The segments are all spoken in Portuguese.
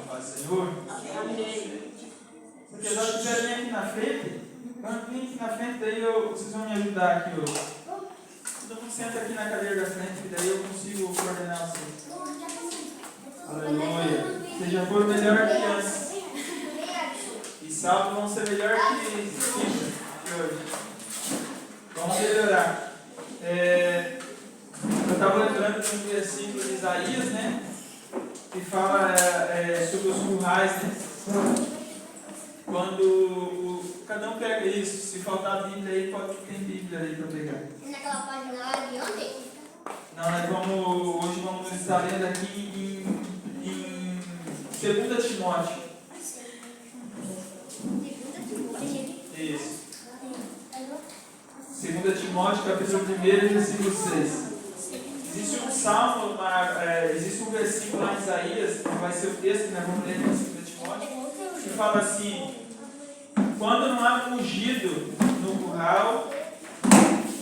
paz do Senhor. Amém. Porque nós quiserem vir aqui na frente, quando vir aqui na frente, daí vocês vão me ajudar aqui hoje. Todo mundo senta aqui na cadeira da frente, que daí eu consigo coordenar vocês. Aleluia. Vocês já foram melhor que antes. E sábado vão ser melhor que hoje. Vamos melhorar. Eu estava lembrando de um versículo de Isaías, né? Que fala sobre os currais, né? Quando cada um pega isso, se faltar a Bíblia aí, pode ter Bíblia aí para pegar. Naquela página lá de ontem? Não, hoje vamos estar lendo aqui em 2 Timóteo. Isso. 2 Timóteo, capítulo 1, versículo 6. Existe um salmo, existe um versículo lá em Isaías, que vai ser o texto, né? Vamos ler em 2 Timóteo, que fala assim: quando não há ungido no curral,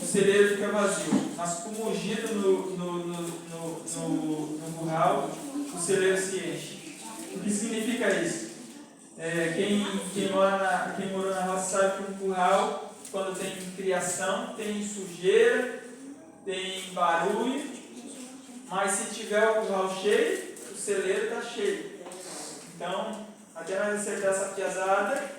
o celeiro fica vazio. Mas com ungido no curral, o celeiro se enche. O que significa isso? Quem mora na roça sabe que um curral, quando tem criação, tem sujeira, tem barulho, mas se tiver o curral cheio, o celeiro está cheio. Então, até nós acertar essa piazada,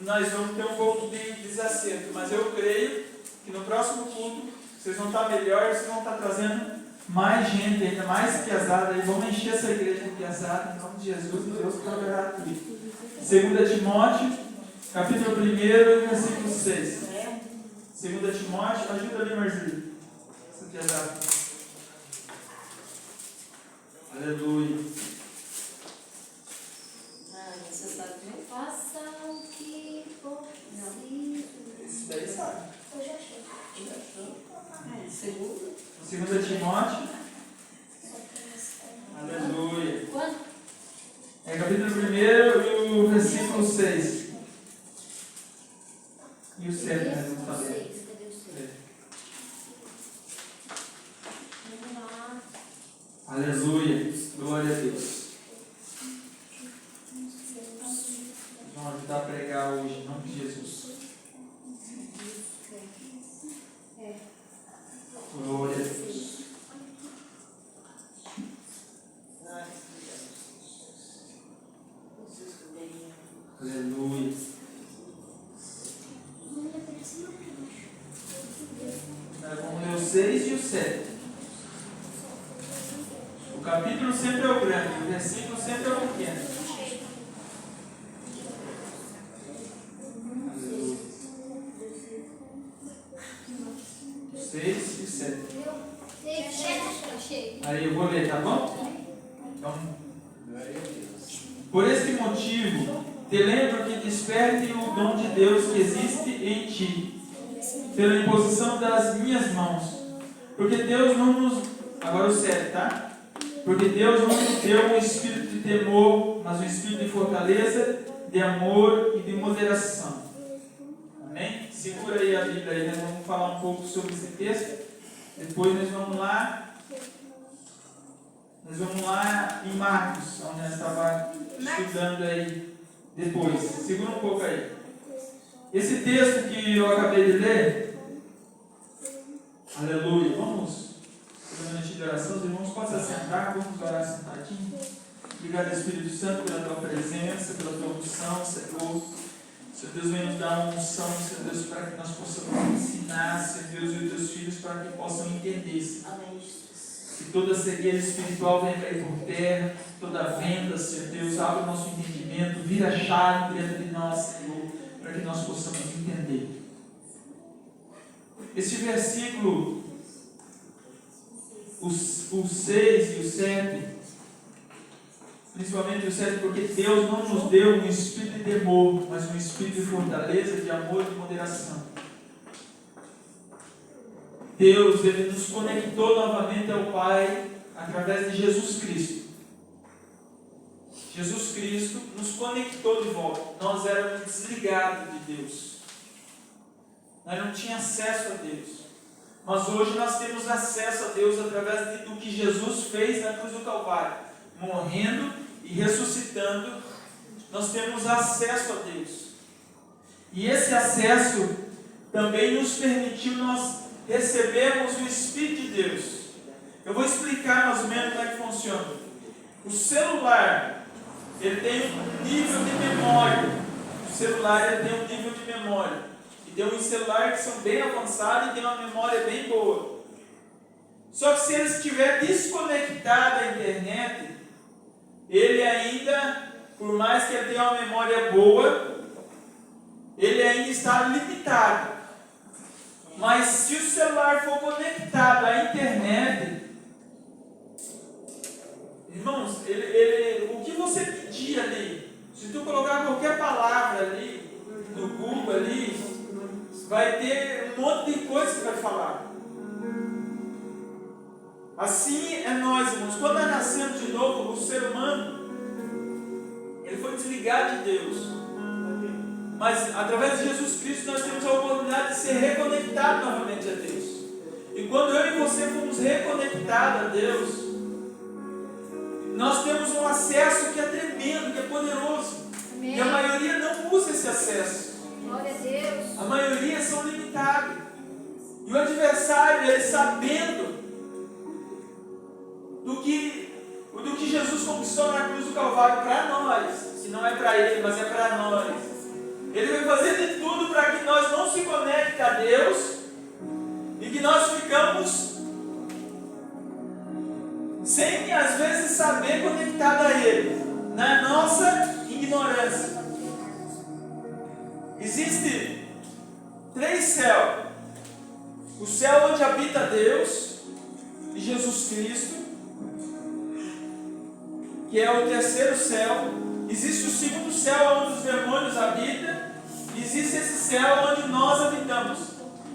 nós vamos ter um pouco de desacerto, mas eu creio que no próximo culto vocês vão estar melhor, vocês vão estar trazendo mais gente, ainda mais piazada, e vamos encher essa igreja de piazada em nome de Jesus, e Deus proverá tudo. 2 Timóteo, capítulo 1, versículo 6. 2 Timóteo, ajuda ali, Marzinho. Essa piazada. Aleluia. Você sabe bem? Faça o que for preciso. Esse daí sabe. Eu já achei. Segundo. 2 Timóteo. Aleluia. Quando? Capítulo 1 e o versículo 6. E o 7, né? Vamos fazer. Cadê o 6? Vamos lá. Aleluia. Glória a Deus. Vamos ajudar a pregar hoje, em nome de Jesus. Glória a Deus. Aleluia. Vamos ler o 6 e o 7. O capítulo sempre é o grande, o versículo sempre é o pequeno. Aleluia. 6 e 7. Aí eu vou ler, tá bom? Então, por esse motivo, te lembro que desperte o dom de Deus que existe em ti, pela imposição das minhas mãos. Porque Deus não nos... Agora o 7, tá? Porque Deus não nos deu um espírito de temor, mas um espírito de fortaleza, de amor e de moderação. Amém? Segura aí a Bíblia aí, nós vamos falar um pouco sobre esse texto. Depois nós vamos lá em Marcos, onde nós estávamos estudando aí depois. Segura um pouco aí. Esse texto que eu acabei de ler, aleluia, vamos fazer um minutinho de oração, os irmãos possam sentar, vamos orar sentadinho. Obrigado, Espírito Santo, pela tua presença, pela tua unção, Senhor. Senhor Deus, vem nos dar uma unção, Senhor Deus, para que nós possamos ensinar, Senhor Deus, e os teus filhos para que possam entender, Senhor. Amém. Que toda cegueira espiritual venha cair por terra, toda venda, Senhor Deus, abre o nosso entendimento, vira a chave dentro de nós, Senhor, para que nós possamos entender. Este versículo, o 6 e o 7, principalmente o 7, porque Deus não nos deu um espírito de temor, mas um espírito de fortaleza, de amor e de moderação. Deus, Ele nos conectou novamente ao Pai através de Jesus Cristo. Jesus Cristo nos conectou de volta. Nós éramos desligados de Deus. Nós não tínhamos acesso a Deus. Mas hoje nós temos acesso a Deus através do que Jesus fez na cruz do Calvário. Morrendo e ressuscitando, nós temos acesso a Deus. E esse acesso também nos permitiu nós recebermos o Espírito de Deus. Eu vou explicar mais ou menos como é que funciona. O celular, ele tem um nível de memória. O celular, ele tem um nível de memória. E tem uns celulares que são bem avançados e tem uma memória bem boa. Só que se ele estiver desconectado à internet, ele ainda, por mais que ele tenha uma memória boa, ele ainda está limitado. Mas se o celular for conectado à internet, irmãos, o que você pedir ali, se tu colocar qualquer palavra ali, no Google ali, vai ter um monte de coisa que vai falar. Assim é nós, irmãos. Quando nós nascemos de novo, o ser humano, ele foi desligado de Deus. Mas através de Jesus Cristo nós temos a oportunidade de ser reconectados novamente a Deus. E quando eu e você fomos reconectados a Deus, nós temos um acesso que é tremendo, que é poderoso. Amém. E a maioria não usa esse acesso. Glória a Deus. A maioria são limitados. E o adversário, ele sabendo do que Jesus conquistou na cruz do Calvário para nós, se não é para ele, mas é para nós, ele vai fazer de tudo para que nós não se conectem a Deus e que nós ficamos sem às vezes saber conectado a Ele, na nossa ignorância. Existem 3 céus: o céu onde habita Deus e Jesus Cristo, que é o 3º céu. Existe o 2º céu onde os demônios habitam. Existe esse céu onde nós habitamos.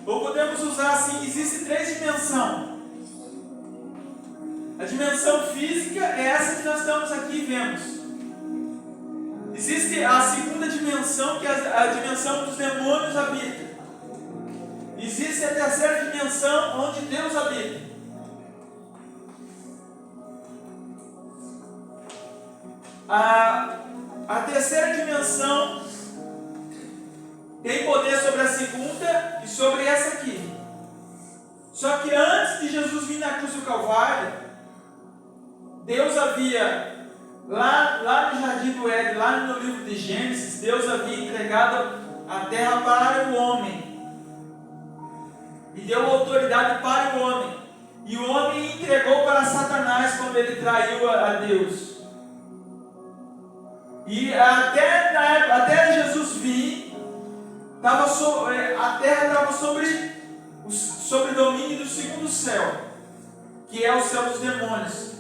Ou podemos usar assim: existem 3 dimensões. A dimensão física é essa que nós estamos aqui e vemos. Existe a 2ª dimensão, que é a dimensão dos demônios habitam. Existe a 3ª dimensão onde Deus habita. A 3ª dimensão tem poder sobre a 2ª e sobre essa aqui. Só que antes de Jesus vir na cruz do Calvário, Deus havia, lá no Jardim do Éden, lá no livro de Gênesis, Deus havia entregado a terra para o homem. E deu autoridade para o homem. E o homem entregou para Satanás quando ele traiu a Deus. E até Jesus vir, a terra estava sobre o domínio do 2º céu, que é o céu dos demônios.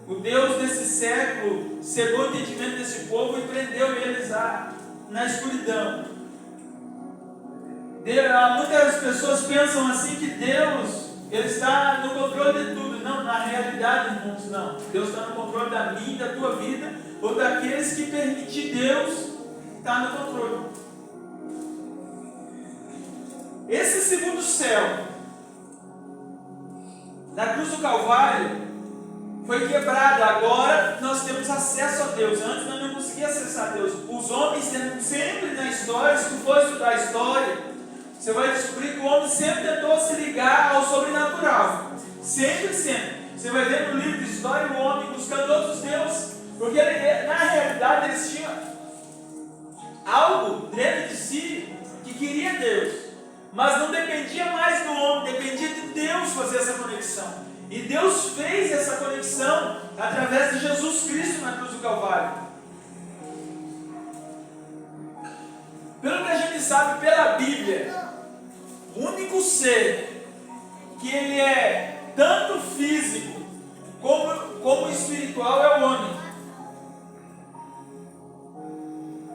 O Deus desse século cegou o entendimento desse povo e prendeu eles na escuridão. Muitas pessoas pensam assim que Deus ele está no controle de tudo. Não, na realidade, irmãos, não. Deus está no controle da minha e da tua vida, ou daqueles que permitem Deus estar no controle. Esse 2º céu, na cruz do Calvário, foi quebrado. Agora nós temos acesso a Deus. Antes nós não conseguíamos acessar a Deus. Os homens sempre na história, se tu for estudar a história, você vai descobrir que o homem sempre tentou se ligar ao sobrenatural. Sempre. Você vai ver no livro de história o homem buscando outros deuses, porque na realidade eles tinham algo dentro de si que queria Deus, mas não dependia mais do homem, dependia de Deus fazer essa conexão. E Deus fez essa conexão através de Jesus Cristo na cruz do Calvário. Pelo que a gente sabe pela Bíblia, o único ser que ele é tanto físico como espiritual é o homem.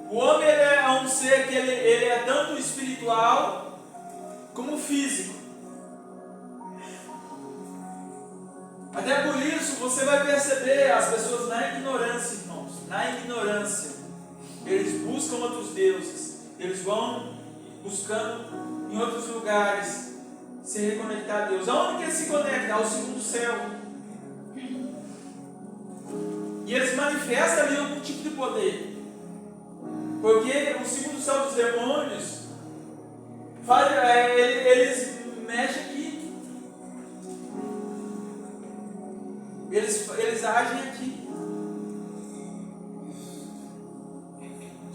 O homem ele é um ser que ele é tanto espiritual como físico. Até por isso você vai perceber as pessoas na ignorância, irmãos, na ignorância. Eles buscam outros deuses, eles vão buscando em outros lugares se reconectar a Deus. Aonde que ele se conecta? Ao segundo céu. E eles manifestam ali algum tipo de poder. Porque o segundo céu dos demônios, eles mexem aqui. Eles agem aqui.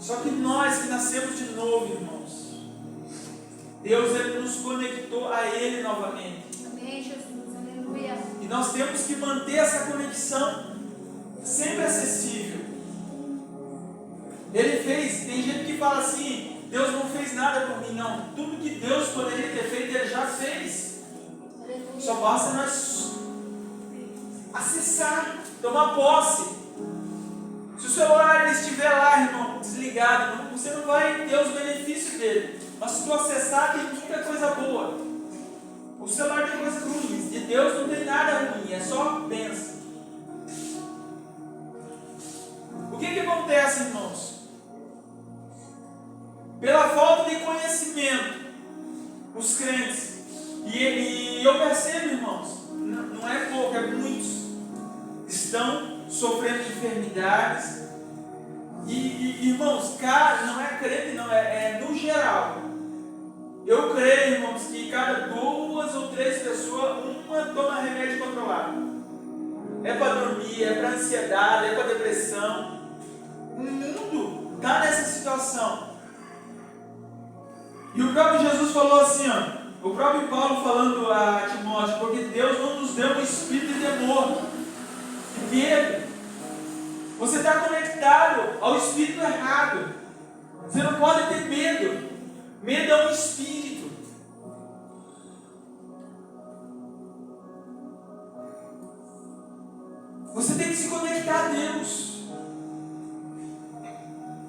Só que nós que nascemos de novo, irmãos, Deus ele nos conectou a Ele novamente. Amém, Jesus. Aleluia. E nós temos que manter essa conexão sempre acessível. Ele fez, tem gente que fala assim, Deus não fez nada por mim. Não, tudo que Deus poderia ter feito, Ele já fez. Aleluia. Só basta nós acessar, tomar posse. Se o celular estiver lá, irmão, desligado, você não vai ter os benefícios dele. Mas se tu acessar, tem muita coisa boa. O celular tem coisas ruins. De Deus não tem nada ruim, é só bênção. O que acontece, irmãos? Pela falta de conhecimento, os crentes, e eu percebo, irmãos, não é pouco, é muitos, estão sofrendo enfermidades. E irmãos, não é crente, não, é no geral. Eu creio, irmãos, que cada 2 ou 3 pessoas, uma toma remédio controlado. É para dormir, é para ansiedade, é para depressão. O mundo está nessa situação. E o próprio Jesus falou assim, ó, o próprio Paulo falando a Timóteo, porque Deus não nos deu um espírito de temor, de medo. Você está conectado ao espírito errado. Você não pode ter medo. Medo é um espírito. Você tem que se conectar a Deus.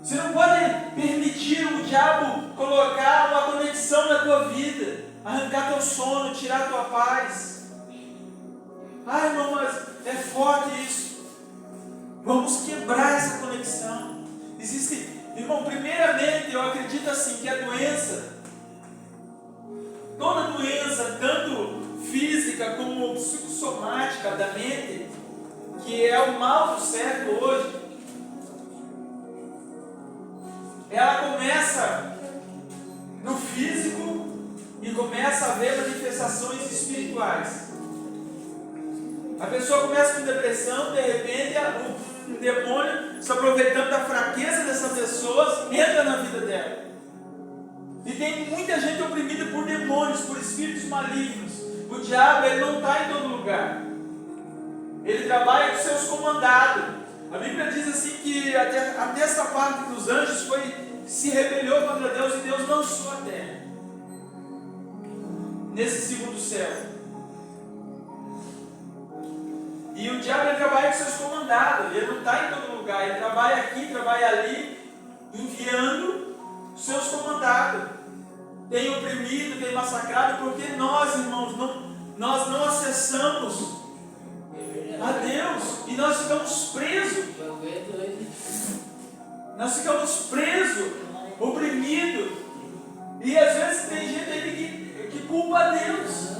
Você não pode permitir o diabo colocar uma conexão na tua vida, arrancar teu sono, tirar tua paz. Ai, irmão, mas é forte isso. Vamos quebrar essa conexão. Existe, irmão, primeiramente eu acredito assim que a doença, toda doença, tanto física como psicossomática da mente, que é o mal do século hoje, ela começa no físico e começa a haver manifestações espirituais. A pessoa começa com depressão, de repente o demônio, se aproveitando da fraqueza dessa pessoa, entra na vida dela. E tem muita gente oprimida por demônios, por espíritos malignos. O diabo ele não está em todo lugar. Ele trabalha com seus comandados. A Bíblia diz assim que até essa parte dos anjos se rebelou contra Deus e Deus lançou a terra. Nesse segundo céu. E o diabo ele trabalha com seus comandados, ele não está em todo lugar, ele trabalha aqui, trabalha ali, enviando os seus comandados. Tem oprimido, tem massacrado, porque nós, irmãos, nós não acessamos a Deus e nós ficamos presos. Nós ficamos presos, oprimidos. E às vezes tem gente aí que culpa a Deus.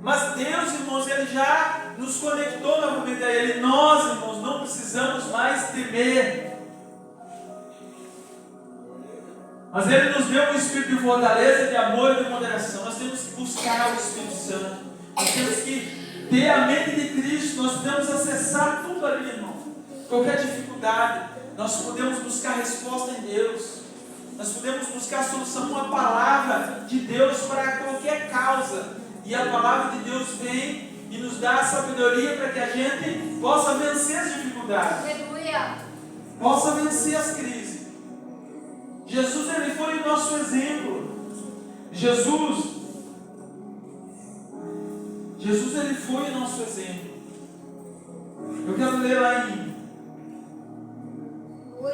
Mas Deus, irmãos, Ele já nos conectou novamente a Ele. Nós, irmãos, não precisamos mais temer. Mas Ele nos deu um espírito de fortaleza, de amor e de moderação. Nós temos que buscar o Espírito Santo. Nós temos que ter a mente de Cristo. Nós podemos acessar tudo ali, irmão. Qualquer dificuldade, nós podemos buscar resposta em Deus. Nós podemos buscar solução com a palavra de Deus para qualquer causa. E a palavra de Deus vem e nos dá a sabedoria para que a gente possa vencer as dificuldades. Aleluia. Possa vencer as crises. Jesus, Ele foi o nosso exemplo. Jesus, Ele foi o nosso exemplo. Eu quero ler lá em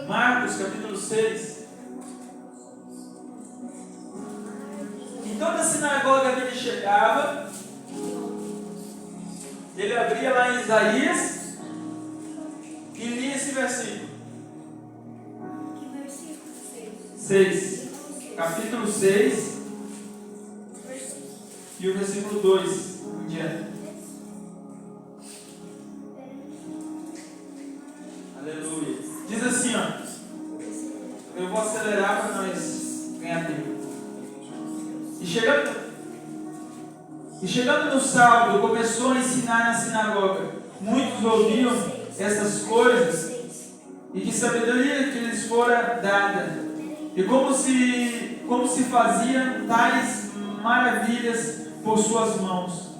Marcos, capítulo 6. Em toda sinagoga que ele chegava, ele abria lá em Isaías e lia esse versículo. Que versículo? 6. Capítulo 6. e o versículo 2 em diante. Aleluia. Diz assim, ó. Eu vou acelerar para nós ganhar tempo. E chegando no sábado, começou a ensinar na sinagoga. Muitos ouviam essas coisas e que sabedoria que lhes fora dada. E como se faziam tais maravilhas por suas mãos.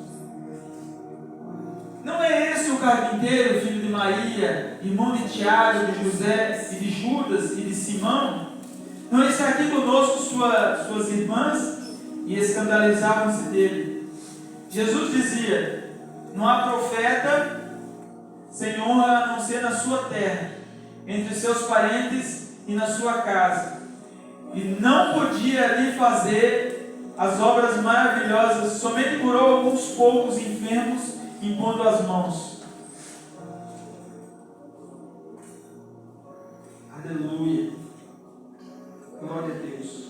Não é esse o carpinteiro, filho de Maria, irmão de Tiago, de José, e de Judas e de Simão? Não está aqui conosco suas irmãs? E escandalizavam-se dele. Jesus dizia: não há profeta sem honra a não ser na sua terra, entre seus parentes e na sua casa. E não podia ali fazer as obras maravilhosas, somente curou alguns poucos enfermos, impondo as mãos. Aleluia. Glória a Deus.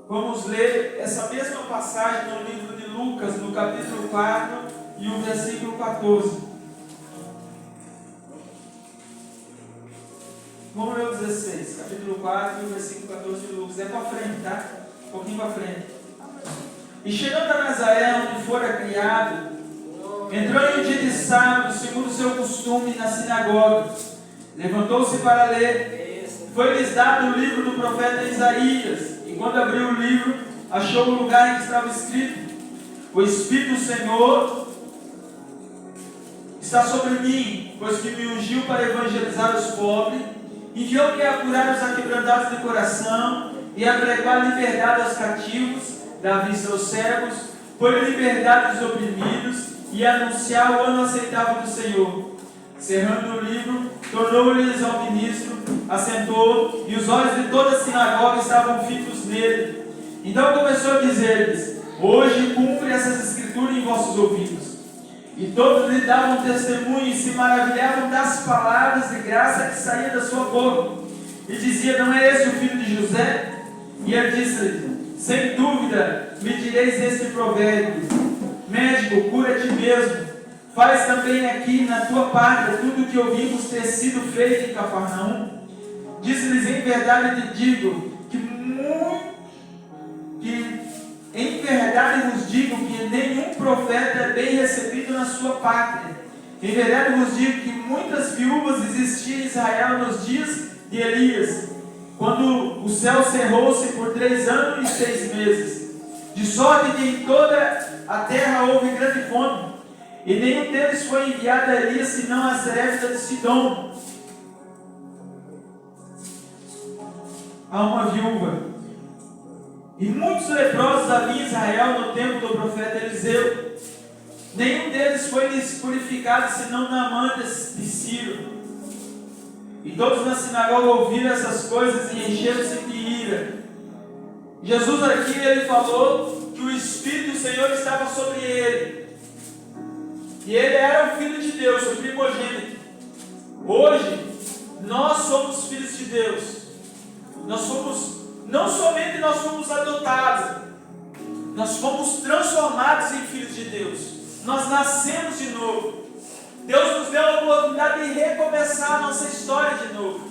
Vamos ler essa mesma passagem no livro de Lucas, no capítulo 4 e o versículo 14. Vamos ler o 16, capítulo 4 e o versículo 14 de Lucas. É para frente, tá? Um pouquinho para frente. E chegando a Nazaré, onde fora criado, entrou em um dia de sábado, segundo o seu costume, na sinagoga. Levantou-se para ler. Foi-lhes dado o livro do profeta Isaías. E quando abriu o livro, achou o lugar em que estava escrito: o Espírito do Senhor está sobre mim, pois que me ungiu para evangelizar os pobres, enviou-me a curar os aquebrantados de coração e a pregar liberdade aos cativos, dar vista aos cegos, pôr liberdade aos oprimidos e anunciar o ano aceitável do Senhor. Cerrando o livro, tornou-lhes ao ministro, assentou, e os olhos de toda a sinagoga estavam fitos nele. Então começou a dizer-lhes: hoje cumpre essas escrituras em vossos ouvidos. E todos lhe davam testemunho e se maravilhavam das palavras de graça que saíam da sua boca. E dizia: não é esse o filho de José? E ele disse-lhe: sem dúvida me direis este provérbio: médico, cura-te mesmo. Faz também aqui na tua pátria tudo o que ouvimos ter sido feito em Cafarnaum. Disse-lhes: em verdade te digo em verdade vos digo que nenhum profeta é bem recebido na sua pátria. Em verdade vos digo que muitas viúvas existiam em Israel nos dias de Elias, quando o céu cerrou-se por 3 anos e 6 meses, de sorte que em toda a terra houve grande fome. E nenhum deles foi enviado a Elias, senão a Sarepta de Sidom, a uma viúva. E muitos leprosos havia em Israel no tempo do profeta Eliseu. Nenhum deles foi purificado, senão Naamã de Sírio. E todos na sinagoga ouviram essas coisas e encheram-se de ira. Jesus aqui, ele falou que o Espírito do Senhor estava sobre ele. E ele era o Filho de Deus, o primogênito. Hoje, nós somos filhos de Deus. Não somente nós fomos adotados, nós fomos transformados em filhos de Deus. Nós nascemos de novo. Deus nos deu a oportunidade de recomeçar a nossa história de novo.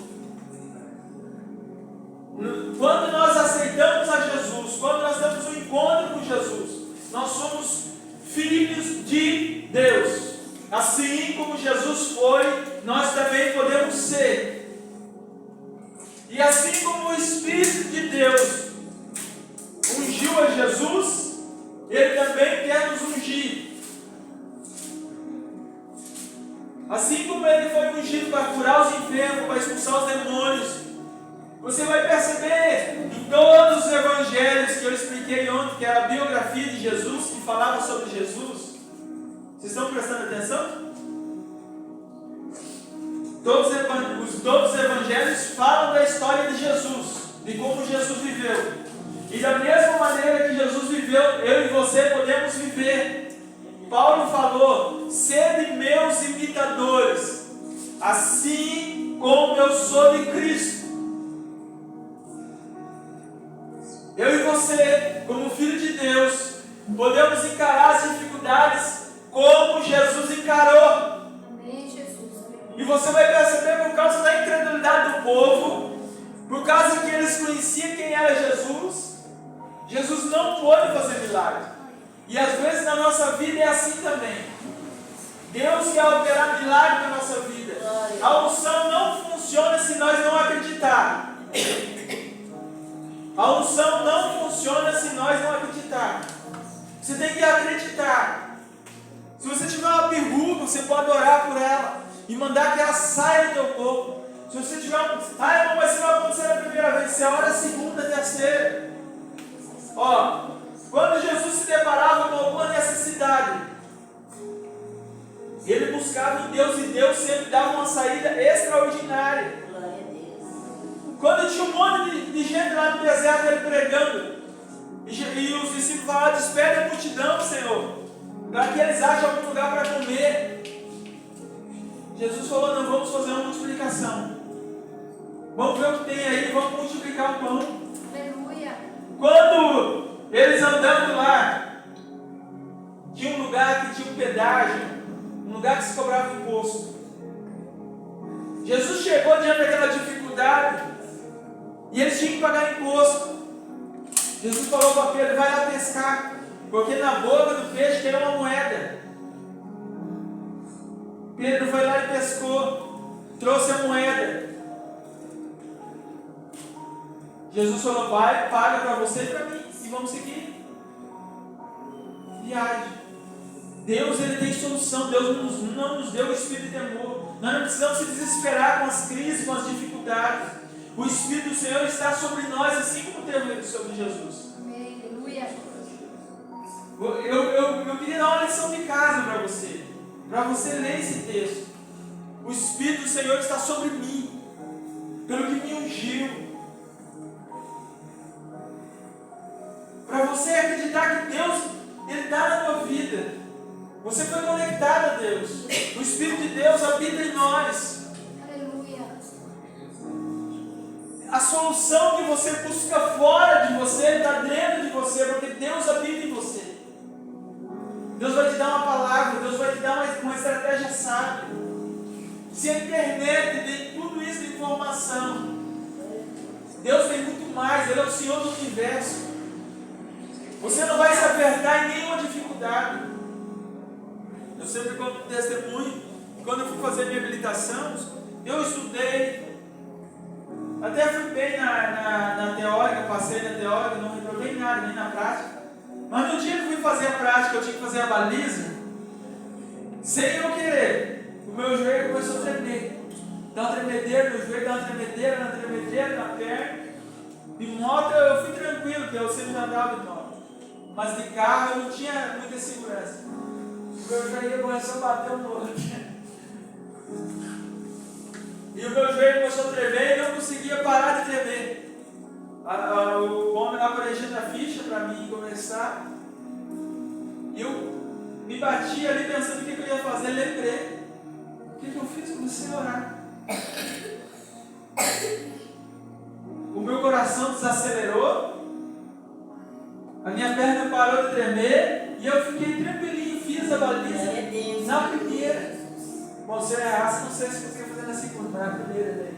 Quando nós aceitamos a Jesus, quando nós temos um encontro com Jesus, nós somos filhos de Deus. Assim como Jesus foi, nós também podemos ser. E assim como o Espírito de Deus ungiu a Jesus, Ele também quer nos ungir. Assim como Ele foi ungido para curar os enfermos, para expulsar os demônios, você vai perceber em todos os evangelhos que eu expliquei ontem, que era a biografia de Jesus, que falava sobre Jesus. Vocês estão prestando atenção? Todos os evangelhos falam da história de Jesus, de como Jesus viveu. E da mesma maneira que Jesus viveu, eu e você podemos viver. Paulo falou: sede meus imitadores, assim como eu sou de Cristo. Eu e você, como filho de Deus, Podemos encarar as dificuldades como Jesus encarou. Amém, Jesus. E você vai perceber, por causa da incredulidade do povo, por causa que eles conheciam quem era Jesus, Jesus não pôde fazer milagre. E às vezes na nossa vida é assim também. Deus quer operar milagre na nossa vida. A unção não funciona se nós não acreditarmos. A unção não funciona se nós não acreditarmos. Você tem que acreditar. Se você tiver uma pergunta, você pode orar por ela e mandar que ela saia do teu corpo. Se você tiver irmão, mas isso não aconteceu a primeira vez, você ora a segunda, a terceira. Ó, quando Jesus se deparava com alguma necessidade, ele buscava em Deus e Deus sempre dava uma saída extraordinária. Glória a Deus. Quando tinha um monte de gente lá no deserto, ele pregando, e os discípulos falaram: despede a multidão, Senhor, para que eles achem algum lugar para comer. Jesus falou: não, vamos fazer uma multiplicação. Vamos ver o que tem aí, vamos multiplicar o pão. Aleluia. Quando eles andando lá, tinha um lugar que tinha um pedágio, um lugar que se cobrava imposto. Jesus chegou diante daquela dificuldade e eles tinham que pagar imposto. Jesus falou para Pedro: vai lá pescar, porque na boca do peixe tem uma moeda. Pedro foi lá e pescou, trouxe a moeda. Jesus falou: vai, paga para você e para mim, e vamos seguir. Viagem. Deus, ele tem solução. Deus não nos deu o espírito de temor. Nós não precisamos se desesperar com as crises, com as dificuldades. O Espírito do Senhor está sobre nós, assim como teve sobre Jesus. Amém. Aleluia. Eu queria dar uma lição de casa para você ler esse texto. O Espírito do Senhor está sobre mim, pelo que me ungiu. Para você acreditar que Deus, ele está na tua vida. Você foi conectado a Deus. O Espírito de Deus habita em nós. Aleluia. A solução que você busca fora de você está dentro de você, porque Deus habita em você. Deus vai te dar uma palavra, Deus vai te dar uma estratégia sábia. Se a internet tem tudo isso de informação, Deus tem muito mais, Ele é o Senhor do universo. Você não vai se apertar em nenhuma dificuldade. Eu sempre conto testemunho. Quando eu fui fazer minha habilitação, eu estudei, até fui bem na teórica, passei na teórica, não reprovei nada, nem na prática. Mas no dia que fui fazer a prática, eu tinha que fazer a baliza, sem eu querer, o meu joelho começou a tremer. Dá uma tremedeira no joelho, dá uma tremedeira na perna. De moto eu fui tranquilo, porque eu sempre andava de moto. Mas de carro eu não tinha muita segurança. Eu já ia começar a bater um no outro. E o meu joelho começou a tremer e eu não conseguia parar de tremer. O homem lá preenchendo a ficha para mim começar. E eu me bati ali pensando o que eu ia fazer, lembrei. O que eu fiz? Comecei a orar. O meu coração desacelerou. A minha perna parou de tremer e eu fiquei tranquilinho, fiz a baliza na primeira. Bom, se eu errasse, não sei se eu conseguia fazer na segunda, mas na primeira daí.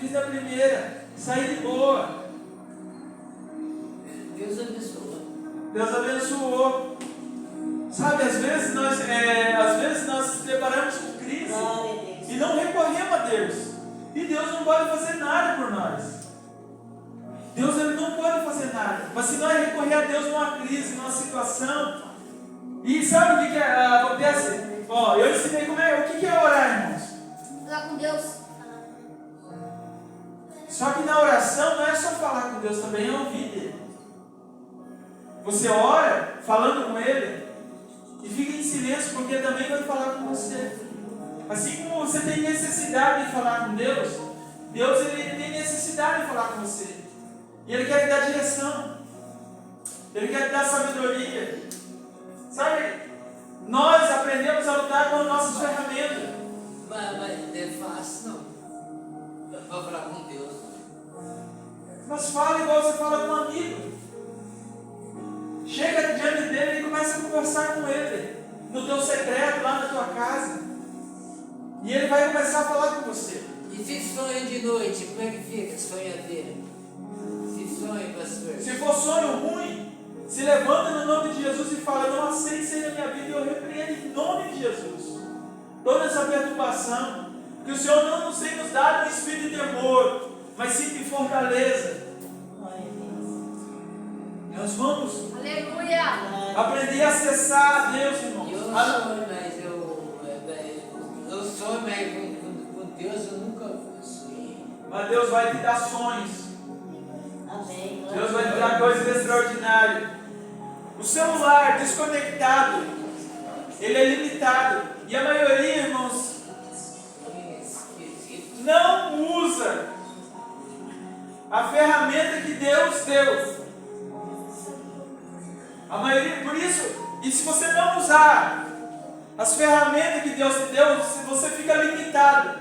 Fiz na primeira, saí de boa. Deus abençoa. Deus abençoou. Sabe, às vezes nós nos deparamos com crise Glória a Deus. e não recorremos a Deus. E Deus não pode fazer nada por nós. Deus, ele não pode fazer nada. Mas se nós recorrer a Deus numa crise, numa situação, e sabe o que acontece? Ó, eu ensinei o que é orar, irmãos. Falar com Deus. Só que na oração não é só falar com Deus, também é ouvir Ele. Você ora falando com Ele e fica em silêncio, porque Ele também vai falar com você. Assim como você tem necessidade de falar com Deus, Deus ele tem necessidade de falar com você. E Ele quer te dar direção. Ele quer te dar sabedoria. Sabe, nós aprendemos a lutar com as nossas ferramentas. Mas não é fácil, não. Para falar com Deus. Mas fala igual você fala com um amigo. Chega começa a conversar com Ele, no teu secreto, lá na tua casa. E Ele vai começar a falar com você. E se sonha de noite, como é que fica? Sonhadeira. Se sonha, pastor. Se for sonho ruim, se levanta no nome de Jesus e fala: eu não aceito isso aí na minha vida, e eu repreendo em nome de Jesus toda essa perturbação, que o Senhor não nos tem nos dado um espírito de temor, mas sim de fortaleza. Nós vamos Aleluia. aprender a acessar a Deus, irmãos. Eu sonho, mas eu sonho, mas com Deus eu nunca sonhei. Mas Deus vai te dar sonhos. Amém. Deus vai te dar coisas extraordinárias. O celular desconectado, ele é limitado. E a maioria, irmãos, não usa a ferramenta que Deus deu. A maioria, por isso, e se você não usar as ferramentas que Deus te deu, você fica limitado.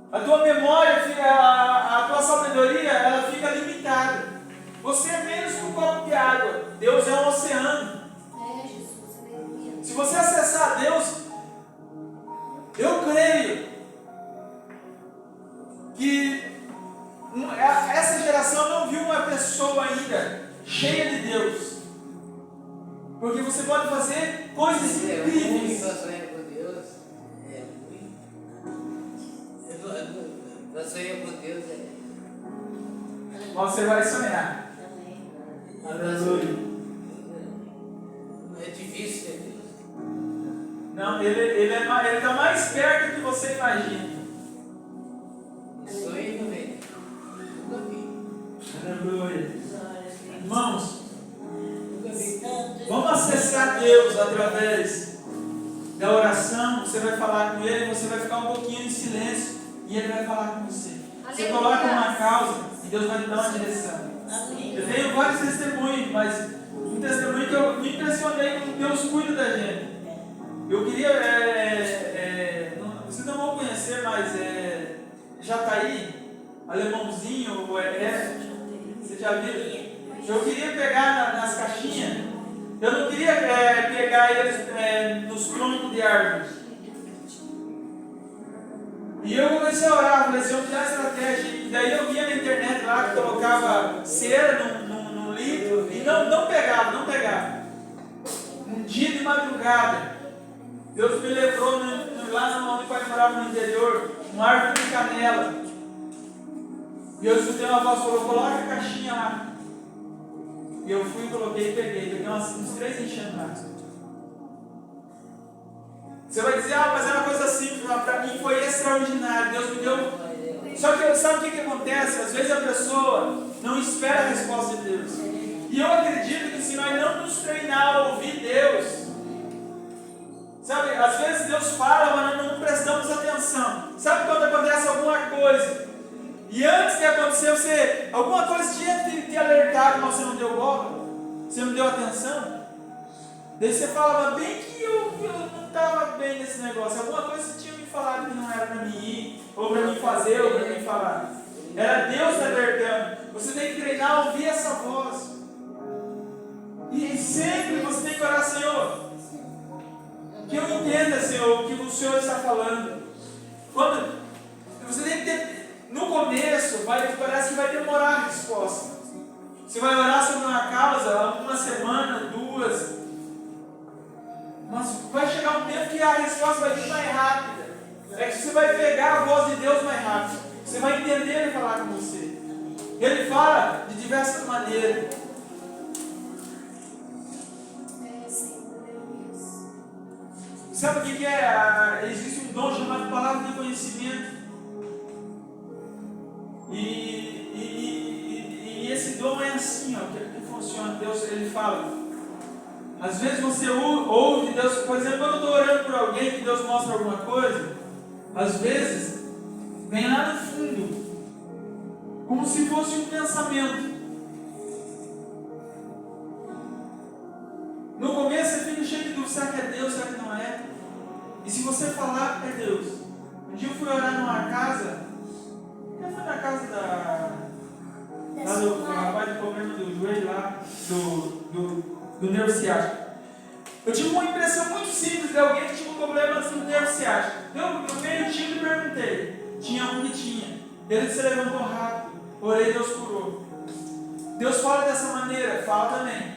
A tua memória, a tua sabedoria, ela fica limitada. Você é menos que um copo de água. Deus é um oceano. É, Jesus, aleluia. Se você acessar a Deus, eu creio que essa geração não viu uma pessoa ainda cheia de Deus. Porque você pode fazer coisas É ruim incríveis. pra sonhar com Deus. É ruim. Pra sonhar com Deus Você vai sonhar. Aleluia. é difícil ter Deus. Não, ele está mais perto do que você imagina. Sonho também. Nunca vi. Aleluia. Irmãos, Nunca vi. vamos acessar Deus através da oração. Você vai falar com Ele, você vai ficar um pouquinho em silêncio e Ele vai falar com você. Você Aleluia. coloca uma causa e Deus vai te dar uma direção. Amém. Eu tenho vários testemunhos, mas um testemunho que eu me impressionei como Deus cuida da gente. Eu queria, vocês não vão conhecer, mas Jataí, alemãozinho, você já viu? Eu queria pegar nas caixinhas, eu não queria pegar eles nos troncos de árvores. E eu comecei a orar, falei assim, eu vou dar estratégia. E daí eu via na internet lá que colocava cera num litro e não pegava. Um dia de madrugada, Deus me levou lá onde o pai morava no interior, uma árvore de canela. E eu escutei uma voz que falou, coloca a caixinha lá. E eu fui, coloquei e peguei uns 3 enchendo lá. Você vai dizer, mas é uma coisa simples, mas para mim foi extraordinário, Deus me deu. Só que sabe o que acontece? Às vezes a pessoa não espera a resposta de Deus. E eu acredito que se nós não nos treinar a ouvir Deus, sabe, às vezes Deus fala, mas nós não prestamos atenção. Sabe quando acontece alguma coisa? E antes de acontecer, alguma coisa tinha te alertado, mas você não deu bola, você não deu atenção. Daí você falava bem que eu não estava bem nesse negócio. Alguma coisa você tinha me falado que não era para mim ir, ou para mim fazer, ou para mim falar. Era Deus te alertando. Você tem que treinar a ouvir essa voz. E sempre você tem que orar, Senhor, que eu entenda, Senhor, o que o Senhor está falando. Quando você tem que ter, no começo, parece que vai demorar a resposta. Você vai orar sobre uma causa, uma semana, 2. Mas vai chegar um tempo que a resposta vai vir mais rápida. É que você vai pegar a voz de Deus mais rápido. Você vai entender Ele falar com você. Ele fala de diversas maneiras. Sabe o que é? Existe um dom chamado palavra de conhecimento. E esse dom é assim, ó, que funciona. Deus, Ele fala. Às vezes você ouve Deus, por exemplo, quando eu estou orando por alguém que Deus mostra alguma coisa, às vezes vem lá no fundo, como se fosse um pensamento. No começo você fica cheio de dúvida, será que é Deus, será que não é? E se você falar, é Deus. Um dia eu fui orar numa casa, eu fui na casa lá do rapaz do problema do joelho lá, do nervo ciático. Eu tive uma impressão muito simples de alguém que tinha um problema do nervo ciático. Eu veio o time e perguntei. Tinha um que tinha. Ele se levantou rápido. Orei, Deus curou. Deus fala dessa maneira, fala também.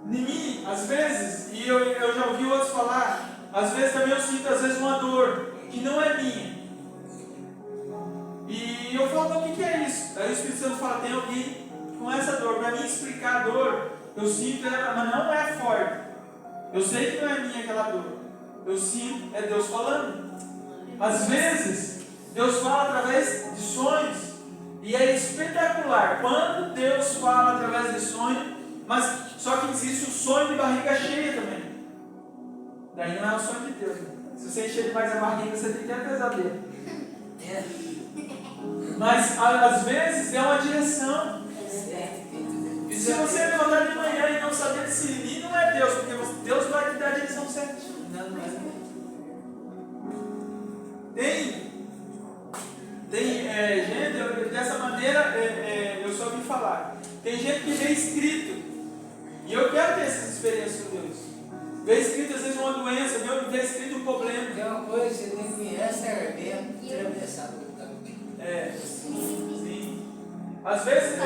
Em mim, às vezes, e eu já ouvi outros falar, às vezes também eu sinto às vezes uma dor que não é minha. E eu falo, então, o que é isso? Aí o Espírito Santo fala, tem alguém com essa dor. Para mim explicar a dor, eu sinto ela, mas não é forte. Eu sei que não é minha aquela dor. Eu sinto, é Deus falando. Às vezes, Deus fala através de sonhos. E é espetacular quando Deus fala através de sonho, mas só que existe o sonho de barriga cheia também. Daí não é o sonho de Deus. Se você encher demais a barriga, você tem que ter pesadelo. Mas às vezes é uma direção. E se você levantar de manhã e não saber discernir, não é Deus, porque Deus vai te dar a direção certinha. Tem gente, dessa maneira eu só ouvi falar. Tem gente que vê escrito, e eu quero ter essas experiências com Deus. Vê escrito às vezes uma doença, vê escrito um problema. Tem uma coisa que você tem que ir essa hermendo e atravessar o caminho. Sim. Às vezes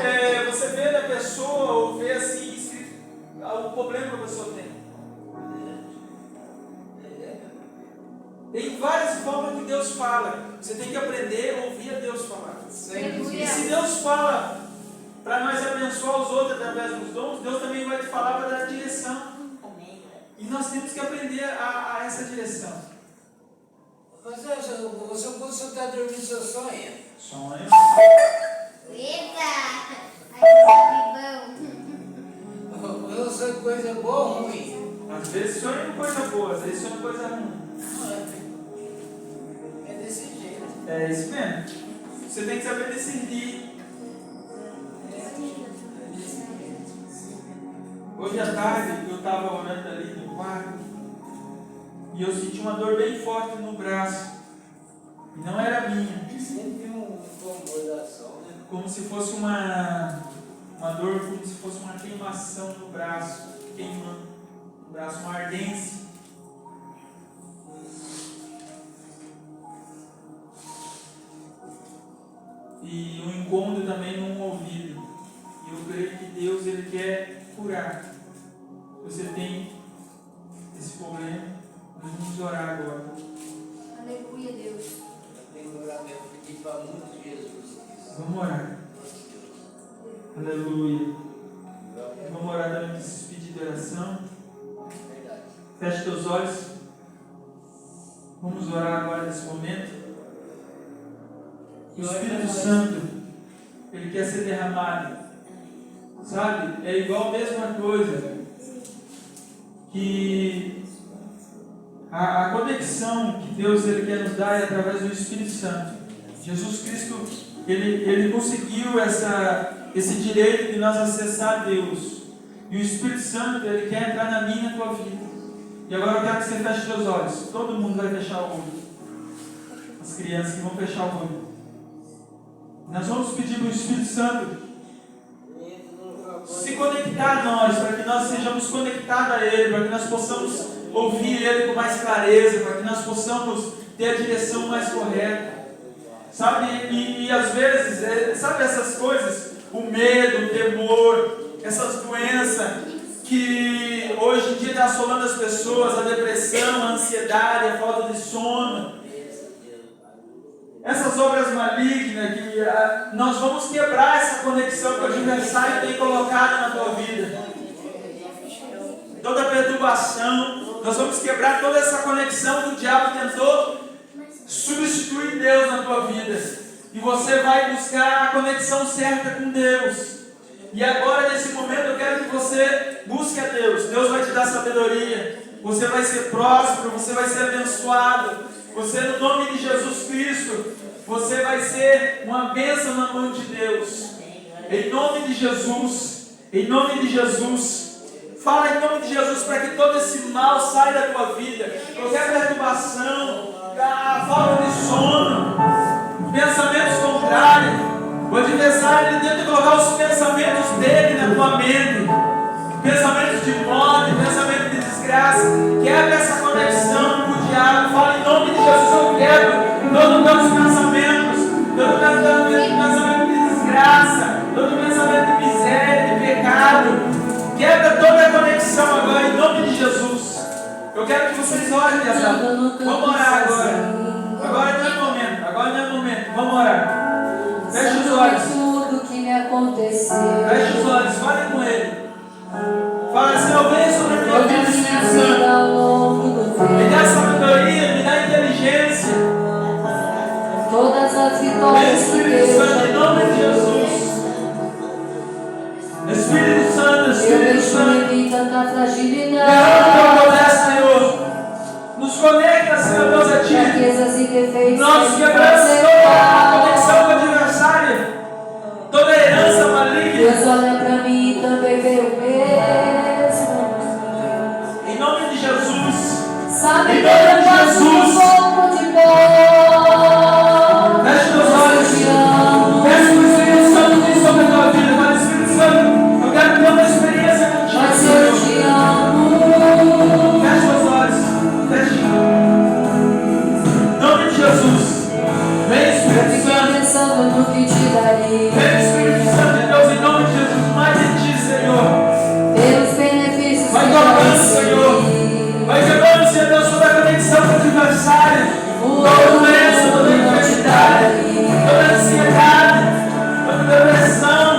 você vê da pessoa, ou vê assim, escrito o problema que a pessoa tem. Tem várias formas que Deus fala. Você tem que aprender a ouvir a Deus falar. E se Deus fala para nós abençoar os outros através dos dons, Deus também vai te falar para dar direção. E nós temos que aprender a essa direção. Mas você quando você está dormindo, você sonha? Sonha. Eita! Aí bom. Eu sonho coisa boa ou ruim? Às vezes sonha com coisa boa, às vezes sonha com coisa ruim. É desse jeito. É isso mesmo. Você tem que saber decidir. Hoje à tarde eu estava orando ali no quarto e eu senti uma dor bem forte no braço. E não era minha. Sempre um incomodação, né? Como se fosse uma dor, como se fosse uma queimação no braço. Queimando no braço, uma ardência. E um incômodo também num ouvido. E eu creio que Deus ele quer curar. Você tem esse problema, nós vamos orar agora. Aleluia, Deus. Eu tenho que orar mesmo, pedir para muito Jesus. Vamos orar. Aleluia. Vamos orar também para se despedir de oração. Verdade. Feche teus olhos. Vamos orar agora nesse momento. O Espírito Santo, ele quer ser derramado. Sabe? É igual a mesma coisa que a conexão que Deus ele quer nos dar é através do Espírito Santo. Jesus Cristo, ele conseguiu esse direito de nós acessar Deus. E o Espírito Santo, ele quer entrar na minha e na tua vida. E agora eu quero que você feche seus olhos. Todo mundo vai fechar o olho. As crianças que vão fechar o olho. Nós vamos pedir para o Espírito Santo se conectar a nós, para que nós sejamos conectados a Ele, para que nós possamos ouvir Ele com mais clareza, para que nós possamos ter a direção mais correta. Sabe, e às vezes, sabe essas coisas, o medo, o temor, essas doenças que hoje em dia está assolando as pessoas, a depressão, a ansiedade, a falta de sono, essas obras malignas que nós vamos quebrar essa conexão que o adversário tem colocado na tua vida. Toda perturbação, nós vamos quebrar toda essa conexão que o diabo tentou substituir Deus na tua vida. E você vai buscar a conexão certa com Deus. E agora, nesse momento, eu quero que você busque a Deus. Deus vai te dar sabedoria. Você vai ser próspero, você vai ser abençoado. Você, no nome de Jesus Cristo, você vai ser uma bênção na mão de Deus. Em nome de Jesus. Em nome de Jesus. Fala em nome de Jesus para que todo esse mal saia da tua vida. Qualquer perturbação, a falta de sono, pensamentos contrários. O adversário ele tenta colocar os pensamentos dele na tua mente. Pensamentos de morte. pensamento de miséria, de pecado. Quebra toda a conexão agora em nome de Jesus. Eu quero que vocês orem, casal. Vamos orar agora. Agora não é momento. Agora não é momento. Vamos orar. Feche os olhos. Tudo que me aconteceu. Feche os olhos. Fale com Ele. Fala assim, eu venho sobre a minha Toda vida, minha Espírito vida Santo. ao longo do Me dá tempo. sabedoria, me dá inteligência. Todas as Vem, vitórias que Espírito Deus Santo, em já nome de deu. Jesus. Espírito Santo, Eu Espírito deixo Santo. em mim tanta Derrama o fragilidade, teu poder, Senhor. Nos conecta, Senhor Deus, a Ti. fraquezas e defeitos. Nós que me quebramos fazem toda a mal. conexão com o adversário. Toda a herança maligna. Deus olha pra mim e também vê o mesmo. Em nome de Jesus. Sabe Em que nome eu de faço um Jesus. pouco de pó. Feche teus olhos. Eu te amo. Peço que o Espírito Santo venha sobre a tua vida. Fala, Espírito Santo, eu quero ter uma experiência contigo, Mas eu te Senhor. amo. Feche os olhos. Feche. Em nome de Jesus. Vem, Eu Espírito fiquei Santo. pensando no que te daria. Vem, Espírito Santo de Deus, em nome de Jesus. Mais de Ti, Senhor. Pelos benefícios Vai que tocando, já Senhor. recebi. Vai quebrando, Senhor Deus, toda a conexão com o adversário. Toda doença, toda enfermidade, toda ansiedade, toda depressão.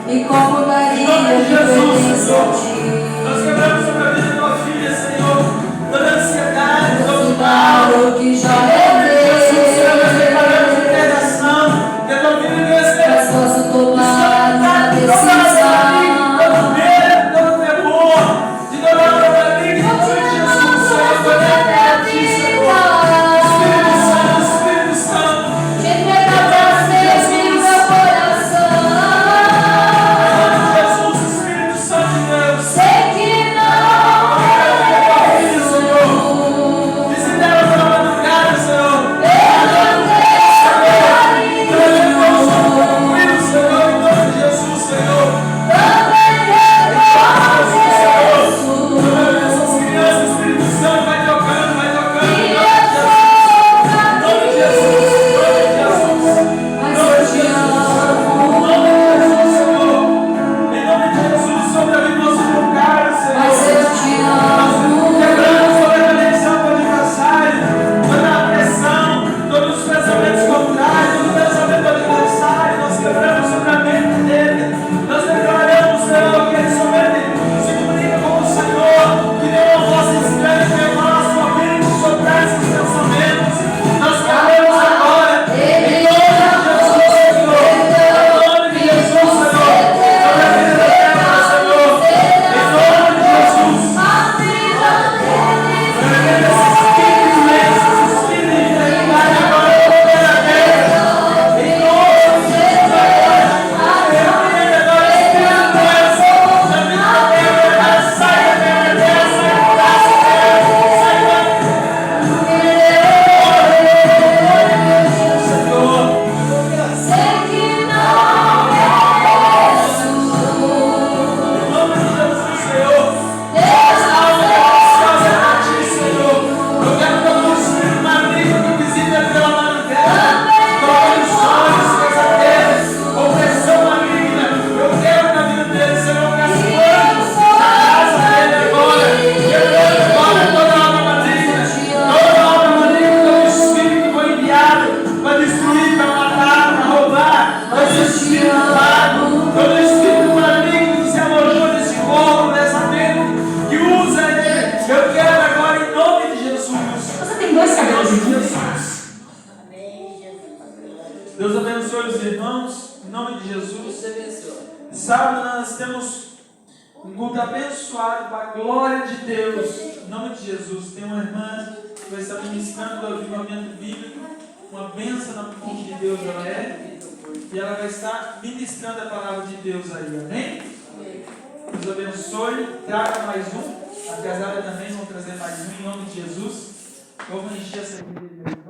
E como Em daria nome de de Jesus, pertença a Senhor. ti. Nós quebramos sobre a vida da tua filha, Senhor. Toda ansiedade, todo Dar mal. o que já Em nome de Jesus, Senhor, nós declaramos levei. internação. Que a tua vida venha ser Mas posso tomar uma decisão. todo medo, todo temor, de toda obra maligna, em nome de Jesus, Senhor, conecta a Ti, Senhor. Espírito Santo, Espírito Santo, Te entregar pra sempre o meu coração. em nome de Jesus, Espírito Santo de Deus, Sei que não és tu. visita ela pela madrugada, Senhor. Eu não tenho Tranquilo, Senhor, em nome de Jesus, Senhor. também reconheço. Essas crianças, Espírito Santo, vai tocando, vai tocando, E em eu nome de Jesus. sou pra Em nome de Jesus, em nome de Jesus. Mas eu te amo. Em nome de Jesus, Senhor. Em nome de Jesus, sobre a vida do nosso lugar, Mas Senhor. eu te Nós amo. quebramos toda a conexão com o adversário, toda a pressão, todos os pensamentos contrários, todo o pensamento do adversário, nós quebramos sobre a mente dele. Nós declaramos, Senhor, que ele somente se comunica com o Senhor, que nenhuma voz estranha venha falar a sua mente, soprar esses pensamentos. Nós quebramos agora, em nome de Jesus, Senhor. Em nome de Jesus, Senhor. Sobre a vida dela, Senhor. Em nome de Jesus. Sei que não és para destruir, para matar, para roubar, todo espírito mago, todo espírito maligno que se alojou nesse corpo, nessa mente, que usa ele, eu quero agora em nome de Jesus. Você tem dois Em cabelos nome de em Jesus. Amém, Jesus. Deus abençoe os irmãos, em nome de Jesus. Deus te abençoe. Sábado nós temos um culto abençoado para a glória de Deus. Em nome de Jesus. Tem uma irmã que vai estar ministrando o avivamento bíblico. Uma bênção na mão de Deus ela é. E ela vai estar ministrando a palavra de Deus aí. Amém? Deus abençoe. Traga mais um. A casada também vão trazer mais um em nome de Jesus. Vamos encher essa igreja.